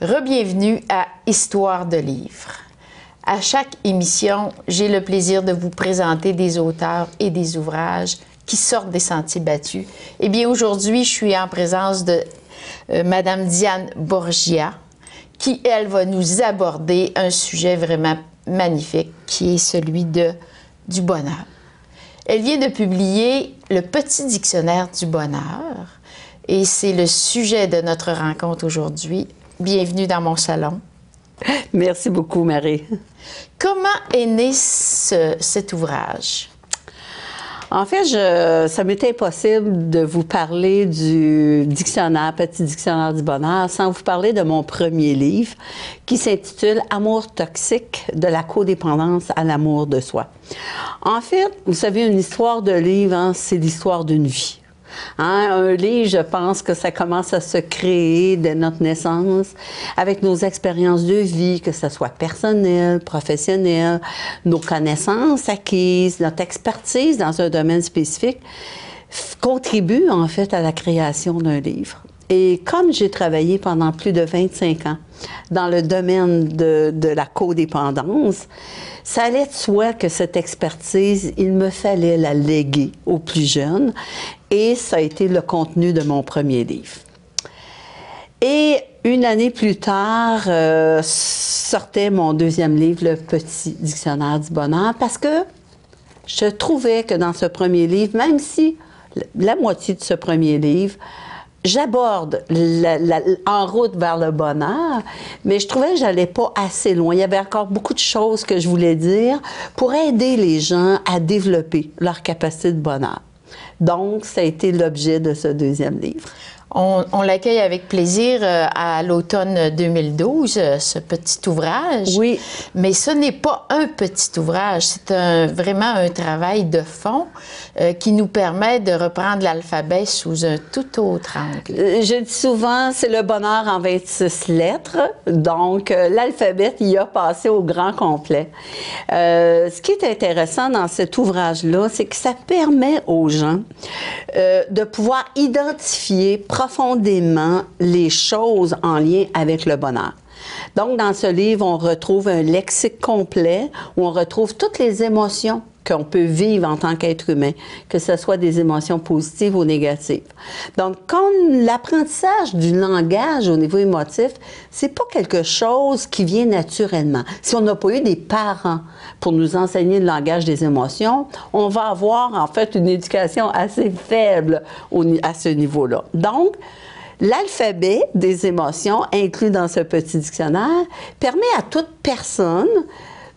Rebienvenue à Histoire de livres. À chaque émission, j'ai le plaisir de vous présenter des auteurs et des ouvrages qui sortent des sentiers battus. Eh bien, aujourd'hui, je suis en présence de Madame Diane Borgia, qui, elle, va nous aborder un sujet vraiment magnifique, qui est celui du bonheur. Elle vient de publier Le Petit Dictionnaire du bonheur, et c'est le sujet de notre rencontre aujourd'hui. Bienvenue dans mon salon. Merci beaucoup, Marie. Comment est né cet ouvrage? En fait, ça m'était impossible de vous parler du dictionnaire, Petit Dictionnaire du bonheur, sans vous parler de mon premier livre qui s'intitule Amour toxique, de la codépendance à l'amour de soi. En fait, vous savez, une histoire de livre, hein, c'est l'histoire d'une vie. Hein, un livre, je pense que ça commence à se créer dès notre naissance avec nos expériences de vie, que ce soit personnelles, professionnelles, nos connaissances acquises, notre expertise dans un domaine spécifique contribue en fait à la création d'un livre. Et comme j'ai travaillé pendant plus de 25 ans dans le domaine de la codépendance, ça allait de soi que cette expertise, il me fallait la léguer aux plus jeunes, et ça a été le contenu de mon premier livre. Et une année plus tard, sortait mon deuxième livre, Le Petit Dictionnaire du bonheur, parce que je trouvais que dans ce premier livre, même si la moitié de ce premier livre, j'aborde en route vers le bonheur, mais je trouvais que j'allais pas assez loin. Il y avait encore beaucoup de choses que je voulais dire pour aider les gens à développer leur capacité de bonheur. Donc, ça a été l'objet de ce deuxième livre. On l'accueille avec plaisir à l'automne 2012, ce petit ouvrage. Oui. Mais ce n'est pas un petit ouvrage, c'est vraiment un travail de fond qui nous permet de reprendre l'alphabet sous un tout autre angle. Je dis souvent, c'est le bonheur en 26 lettres. Donc, l'alphabet y a passé au grand complet. Ce qui est intéressant dans cet ouvrage-là, c'est que ça permet aux gens de pouvoir identifier profondément les choses en lien avec le bonheur. Donc, dans ce livre, on retrouve un lexique complet où on retrouve toutes les émotions qu'on peut vivre en tant qu'être humain, que ce soit des émotions positives ou négatives. Donc, quand l'apprentissage du langage au niveau émotif, c'est pas quelque chose qui vient naturellement. Si on n'a pas eu des parents pour nous enseigner le langage des émotions, on va avoir en fait une éducation assez faible à ce niveau-là. Donc, l'alphabet des émotions inclus dans ce petit dictionnaire permet à toute personne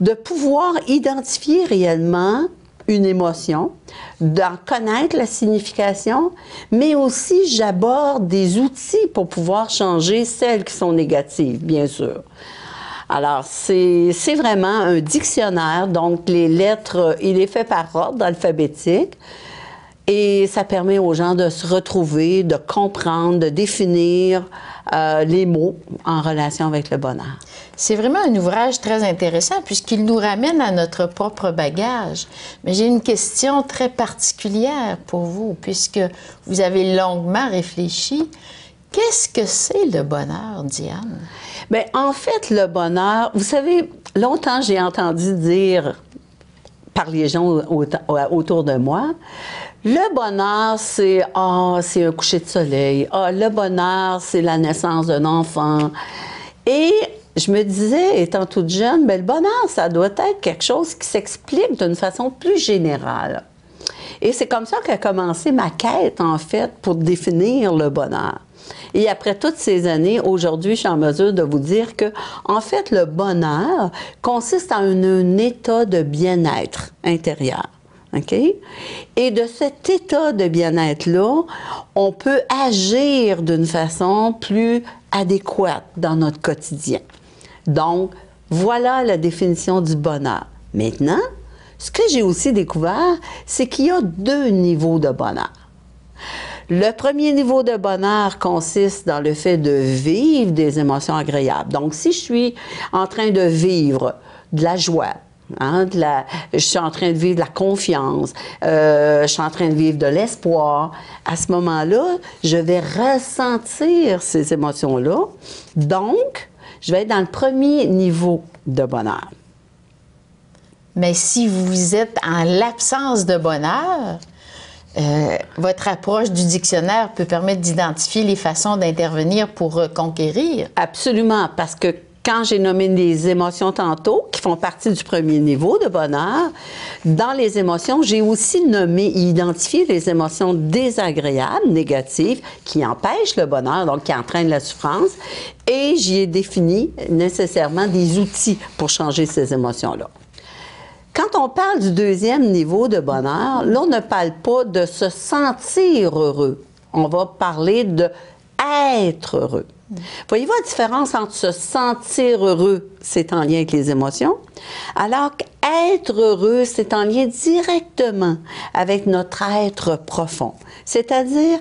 de pouvoir identifier réellement une émotion, d'en connaître la signification, mais aussi j'aborde des outils pour pouvoir changer celles qui sont négatives, bien sûr. Alors, c'est vraiment un dictionnaire, donc les lettres, il est fait par ordre alphabétique, et ça permet aux gens de se retrouver, de comprendre, de définir les mots en relation avec le bonheur. C'est vraiment un ouvrage très intéressant puisqu'il nous ramène à notre propre bagage. Mais j'ai une question très particulière pour vous, puisque vous avez longuement réfléchi. Qu'est-ce que c'est le bonheur, Diane? Bien, en fait, le bonheur, vous savez, longtemps j'ai entendu dire par les gens autour de moi, le bonheur, c'est un coucher de soleil. Le bonheur, c'est la naissance d'un enfant. Et je me disais, étant toute jeune, bien, le bonheur, ça doit être quelque chose qui s'explique d'une façon plus générale. Et c'est comme ça qu'a commencé ma quête, en fait, pour définir le bonheur. Et après toutes ces années, aujourd'hui, je suis en mesure de vous dire que, en fait, le bonheur consiste en un état de bien-être intérieur. OK? Et de cet état de bien-être-là, on peut agir d'une façon plus adéquate dans notre quotidien. Donc, voilà la définition du bonheur. Maintenant, ce que j'ai aussi découvert, c'est qu'il y a deux niveaux de bonheur. Le premier niveau de bonheur consiste dans le fait de vivre des émotions agréables. Donc, si je suis en train de vivre de la joie, hein, je suis en train de vivre de la confiance, je suis en train de vivre de l'espoir, à ce moment-là, je vais ressentir ces émotions-là. Donc, je vais être dans le premier niveau de bonheur. Mais si vous êtes en l'absence de bonheur, votre approche du dictionnaire peut permettre d'identifier les façons d'intervenir pour conquérir. Absolument, parce que quand j'ai nommé les émotions tantôt, qui font partie du premier niveau de bonheur, dans les émotions, j'ai aussi nommé et identifié les émotions désagréables, négatives, qui empêchent le bonheur, donc qui entraînent la souffrance, et j'y ai défini nécessairement des outils pour changer ces émotions-là. Quand on parle du deuxième niveau de bonheur, là, on ne parle pas de se sentir heureux. On va parler de être heureux. Voyez-vous la différence entre se sentir heureux, c'est en lien avec les émotions, alors qu'être heureux, c'est en lien directement avec notre être profond. C'est-à-dire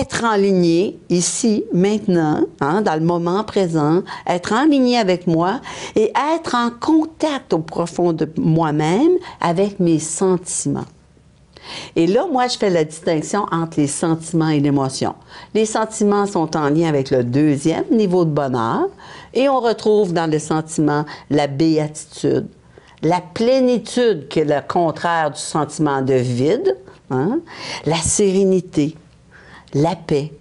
être en ligne, ici, maintenant, hein, dans le moment présent, être en ligne avec moi et être en contact au profond de moi-même avec mes sentiments. Et là, moi, je fais la distinction entre les sentiments et l'émotion. Les sentiments sont en lien avec le deuxième niveau de bonheur et on retrouve dans les sentiments la béatitude, la plénitude qui est le contraire du sentiment de vide, hein, la sérénité, la paix.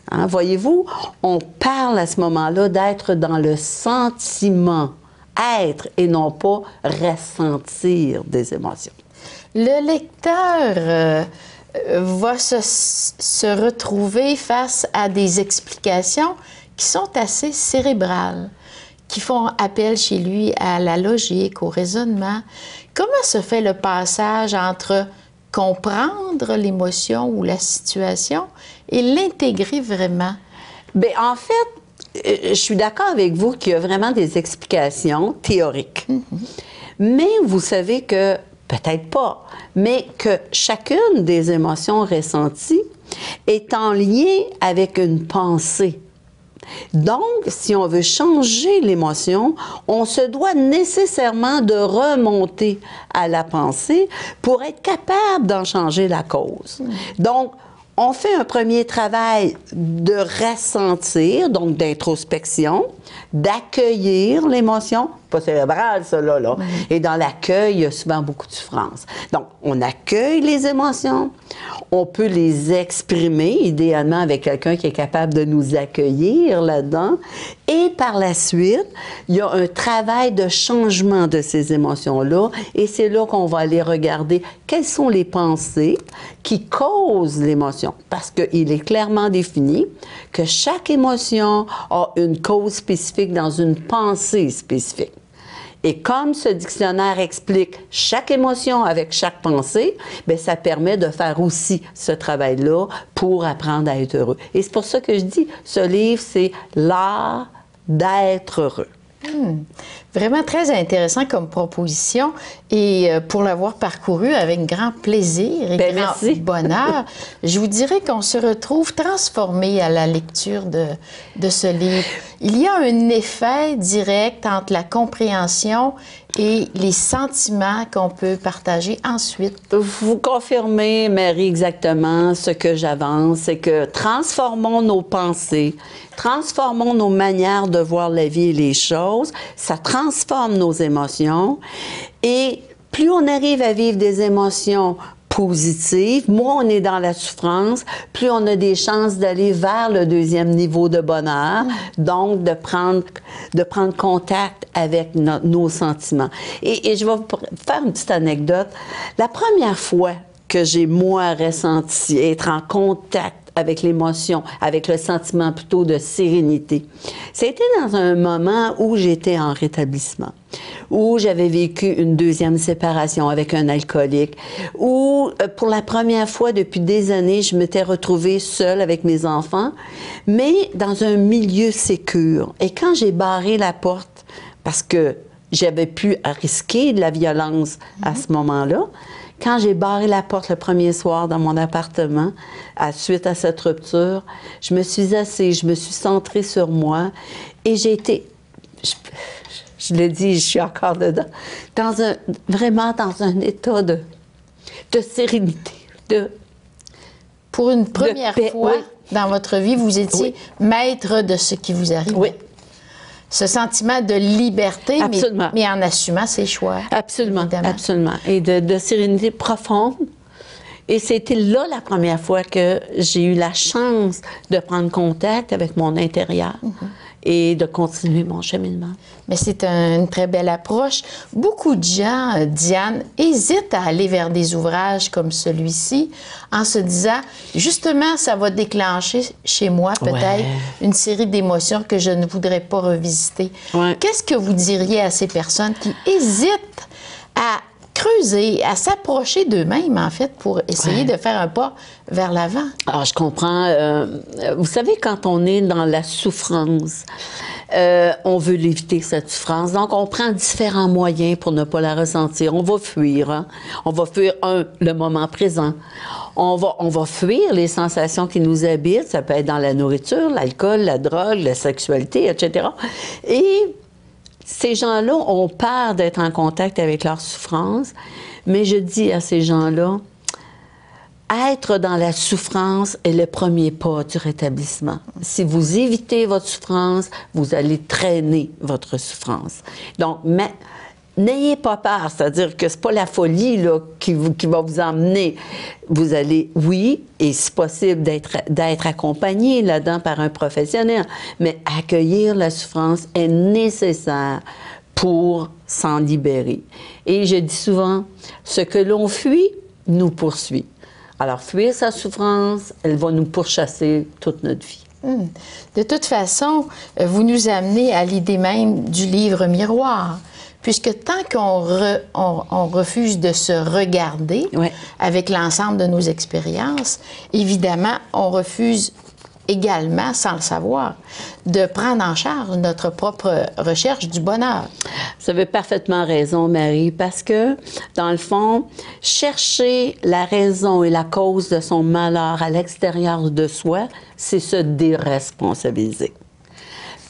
Hein, voyez-vous, on parle à ce moment-là d'être dans le sentiment, être et non pas ressentir des émotions. Le lecteur va se retrouver face à des explications qui sont assez cérébrales, qui font appel chez lui à la logique, au raisonnement. Comment se fait le passage entre comprendre l'émotion ou la situation et l'intégrer vraiment? Bien, en fait, je suis d'accord avec vous qu'il y a vraiment des explications théoriques. Mais vous savez que peut-être pas, mais que chacune des émotions ressenties est en lien avec une pensée. Donc, si on veut changer l'émotion, on se doit nécessairement de remonter à la pensée pour être capable d'en changer la cause. Donc, on fait un premier travail de ressentir, donc d'introspection, d'accueillir l'émotion, pas cérébrale, ça, là. Et dans l'accueil, il y a souvent beaucoup de souffrance. Donc, on accueille les émotions, on peut les exprimer, idéalement avec quelqu'un qui est capable de nous accueillir là-dedans, et par la suite, il y a un travail de changement de ces émotions-là, et c'est là qu'on va aller regarder quelles sont les pensées qui causent l'émotion, parce qu'il est clairement défini que chaque émotion a une cause spécifique dans une pensée spécifique. Et comme ce dictionnaire explique chaque émotion avec chaque pensée, bien, ça permet de faire aussi ce travail-là pour apprendre à être heureux. Et c'est pour ça que je dis, ce livre, c'est l'art d'être heureux. Vraiment très intéressant comme proposition et pour l'avoir parcouru avec grand plaisir et grand bonheur, je vous dirais qu'on se retrouve transformé à la lecture de ce livre. Il y a un effet direct entre la compréhension et les sentiments qu'on peut partager ensuite. Vous confirmez, Marie, exactement ce que j'avance, c'est que transformons nos pensées, transformons nos manières de voir la vie et les choses, ça transforme nos émotions et plus on arrive à vivre des émotions positives, moins on est dans la souffrance, plus on a des chances d'aller vers le deuxième niveau de bonheur, donc de prendre contact avec nos sentiments. Et je vais vous faire une petite anecdote. La première fois que j'ai, moi, ressenti être en contact avec l'émotion, avec le sentiment plutôt de sérénité. C'était dans un moment où j'étais en rétablissement, où j'avais vécu une deuxième séparation avec un alcoolique, où pour la première fois depuis des années, je m'étais retrouvée seule avec mes enfants, mais dans un milieu sécure. Et quand j'ai barré la porte, parce que j'avais pu risquer de la violence à ce moment-là, quand j'ai barré la porte le premier soir dans mon appartement, suite à cette rupture, je me suis assise, je me suis centrée sur moi et j'ai été, je le dis, je suis encore dedans, vraiment dans un état de sérénité, Pour une première fois dans votre vie, vous étiez maître de ce qui vous arrive. Oui. ce sentiment de liberté, mais en assumant ses choix. Absolument, évidemment. absolument. Et de sérénité profonde. Et c'était là la première fois que j'ai eu la chance de prendre contact avec mon intérieur et de continuer mon cheminement. Mais c'est une très belle approche. Beaucoup de gens, Diane, hésitent à aller vers des ouvrages comme celui-ci en se disant, justement, ça va déclencher chez moi peut-être une série d'émotions que je ne voudrais pas revisiter. Ouais. Qu'est-ce que vous diriez à ces personnes qui hésitent à creuser, à s'approcher d'eux-mêmes, en fait, pour essayer de faire un pas vers l'avant? Alors, je comprends. Vous savez, quand on est dans la souffrance, on veut l'éviter, cette souffrance. Donc, on prend différents moyens pour ne pas la ressentir. On va fuir. Hein? On va fuir, le moment présent. On va fuir les sensations qui nous habitent. Ça peut être dans la nourriture, l'alcool, la drogue, la sexualité, etc. Et ces gens-là ont peur d'être en contact avec leur souffrance, mais je dis à ces gens-là, être dans la souffrance est le premier pas du rétablissement. Si vous évitez votre souffrance, vous allez traîner votre souffrance. Donc, n'ayez pas peur, c'est-à-dire que c'est pas la folie là, qui va vous emmener. Vous allez, oui, et si possible, d'être accompagné là-dedans par un professionnel, mais accueillir la souffrance est nécessaire pour s'en libérer. Et je dis souvent, ce que l'on fuit nous poursuit. Alors, fuir sa souffrance, elle va nous pourchasser toute notre vie. De toute façon, vous nous amenez à l'idée même du livre miroir. Puisque tant qu'on refuse de se regarder avec l'ensemble de nos expériences, évidemment, on refuse également, sans le savoir, de prendre en charge notre propre recherche du bonheur. Vous avez parfaitement raison, Marie, parce que, dans le fond, chercher la raison et la cause de son malheur à l'extérieur de soi, c'est se déresponsabiliser.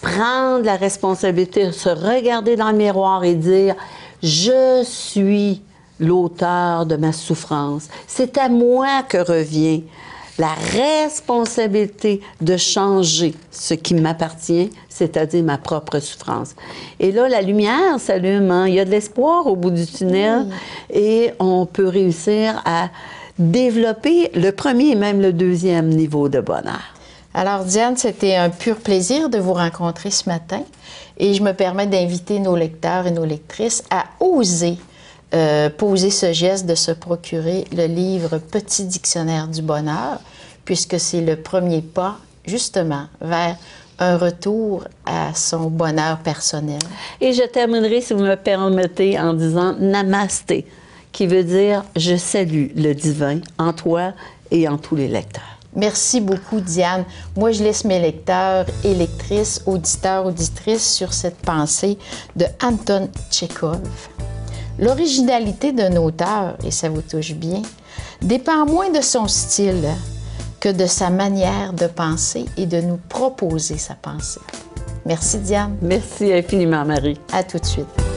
Prendre la responsabilité, se regarder dans le miroir et dire « Je suis l'auteur de ma souffrance. C'est à moi que revient la responsabilité de changer ce qui m'appartient, c'est-à-dire ma propre souffrance. » Et là, la lumière s'allume, hein? Il y a de l'espoir au bout du tunnel et on peut réussir à développer le premier et même le deuxième niveau de bonheur. Alors, Diane, c'était un pur plaisir de vous rencontrer ce matin et je me permets d'inviter nos lecteurs et nos lectrices à oser poser ce geste de se procurer le livre Petit dictionnaire du bonheur, puisque c'est le premier pas, justement, vers un retour à son bonheur personnel. Et je terminerai, si vous me permettez, en disant « Namasté », qui veut dire « Je salue le divin en toi et en tous les lecteurs ». Merci beaucoup, Diane. Moi, je laisse mes lecteurs et lectrices, auditeurs, auditrices sur cette pensée de Anton Tchekhov. L'originalité d'un auteur, et ça vous touche bien, dépend moins de son style que de sa manière de penser et de nous proposer sa pensée. Merci, Diane. Merci infiniment, Marie. À tout de suite.